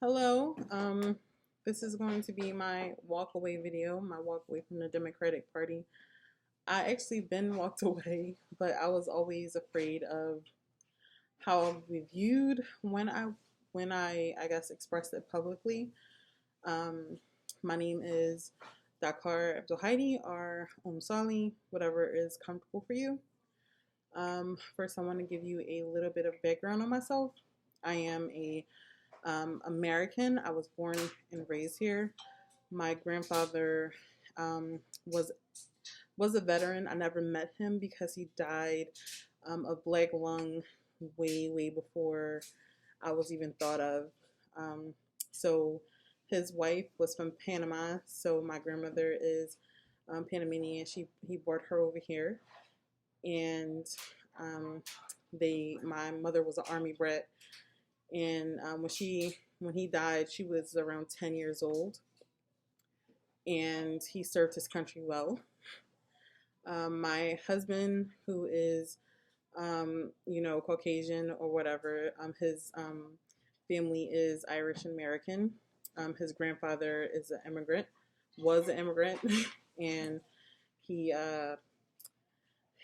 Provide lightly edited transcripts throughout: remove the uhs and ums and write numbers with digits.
Hello. This is going to be my walk away video, my walk away from the Democratic Party. I actually been walked away, but I was always afraid of how I'll be viewed when I guess expressed it publicly. Um, my name is Dakar Abdulhadi or Sali, whatever is comfortable for you. First, I want to give you a little bit of background on myself. I am a American. I was born and raised here. My grandfather um, was was a veteran. I never met him because he died of black lung way before I was even thought of. Um, so his wife was from Panama. So my grandmother is Panamanian. He brought her over here, and um, my mother was an army brat, and when he died, she was around 10 years old, and he served his country well. My husband, who is Caucasian or whatever, his family is Irish American. His grandfather is an immigrant, was an immigrant, and he uh,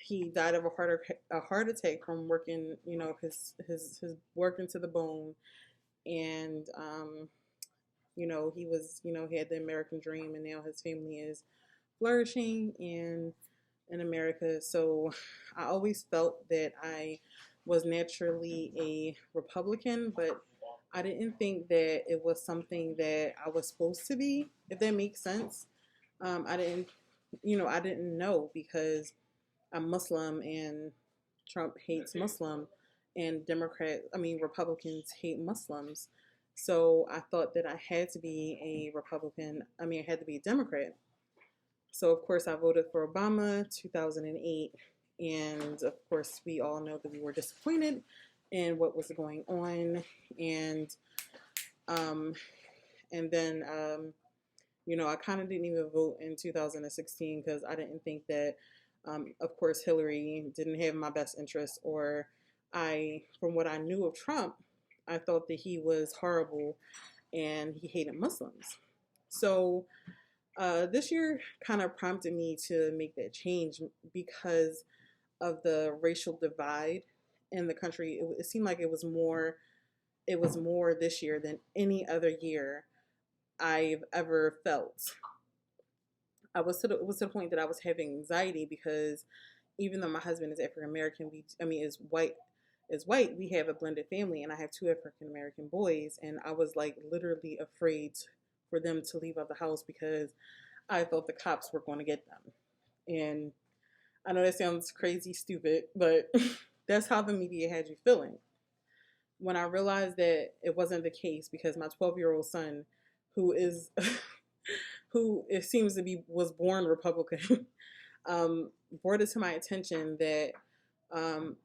he died of a heart attack from working, his working to the bone, and he was, he had the American dream, and now his family is flourishing in America. So I always felt that I was naturally a Republican, but I didn't think that it was something that I was supposed to be, if that makes sense. I didn't, I didn't know because I'm Muslim and Trump hates Muslim, and Republicans hate Muslims. So I thought that I had to be a Republican. I had to be a Democrat. So of course I voted for Obama 2008, and of course we all know that we were disappointed in what was going on, and um, and then I kind of didn't even vote in 2016 because I didn't think that, of course, Hillary didn't have my best interest, or from what I knew of Trump, I thought that he was horrible and he hated Muslims. So this year kind of prompted me to make that change because of the racial divide in the country. It seemed like it was more. It was more this year than any other year I've ever felt. It was to the point that I was having anxiety because even though my husband is African American, is white, we have a blended family, and I have two African American boys, and I was like literally afraid for them to leave out the house because I thought the cops were going to get them. And I know that sounds crazy stupid, but that's how the media had you feeling. When I realized that it wasn't the case, because my 12-year-old son, who is who it seems to be was born Republican, brought it to my attention that um,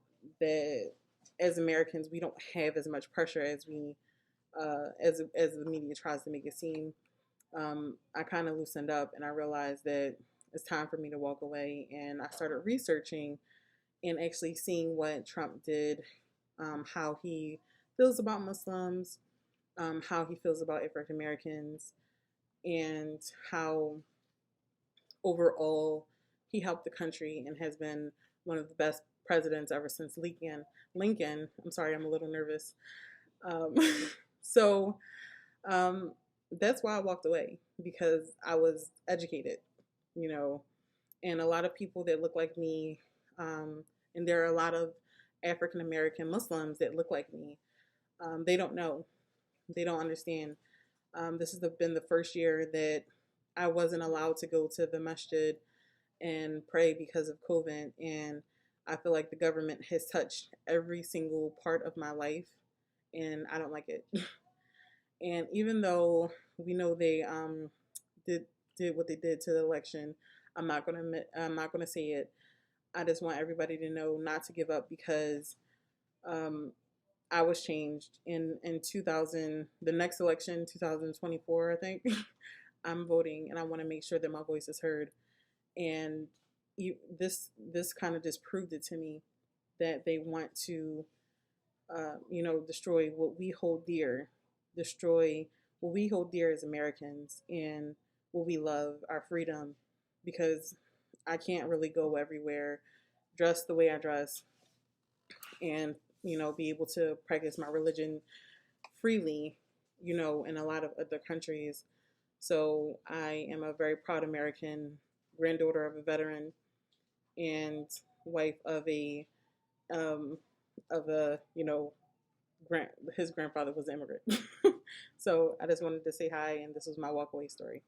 that as Americans we don't have as much pressure as we as the media tries to make it seem. I kind of loosened up and I realized that it's time for me to walk away. And I started researching and actually seeing what Trump did, how he feels about Muslims, how he feels about African Americans, and how overall he helped the country and has been one of the best presidents ever since Lincoln. I'm sorry, I'm a little nervous. Um, so um, that's why I walked away, because I was educated, you know, and a lot of people that look like me, and there are a lot of African American Muslims that look like me. They don't know, they don't understand. This has been the first year that I wasn't allowed to go to the masjid and pray because of COVID, and I feel like the government has touched every single part of my life, and I don't like it. And even though we know they did did what they did to the election, I'm not gonna say it. I just want everybody to know not to give up, because um, I was changed in 2000, the next election, 2024, I think. I'm voting, and I want to make sure that my voice is heard. And this kind of just proved it to me that they want to, destroy what we hold dear, destroy what we hold dear as Americans and what we love, our freedom, because I can't really go everywhere dressed the way I dress and, be able to practice my religion freely, in a lot of other countries. So I am a very proud American, granddaughter of a veteran, and wife um, of a, his grandfather was an immigrant. So I just wanted to say hi, and this was my walkaway story.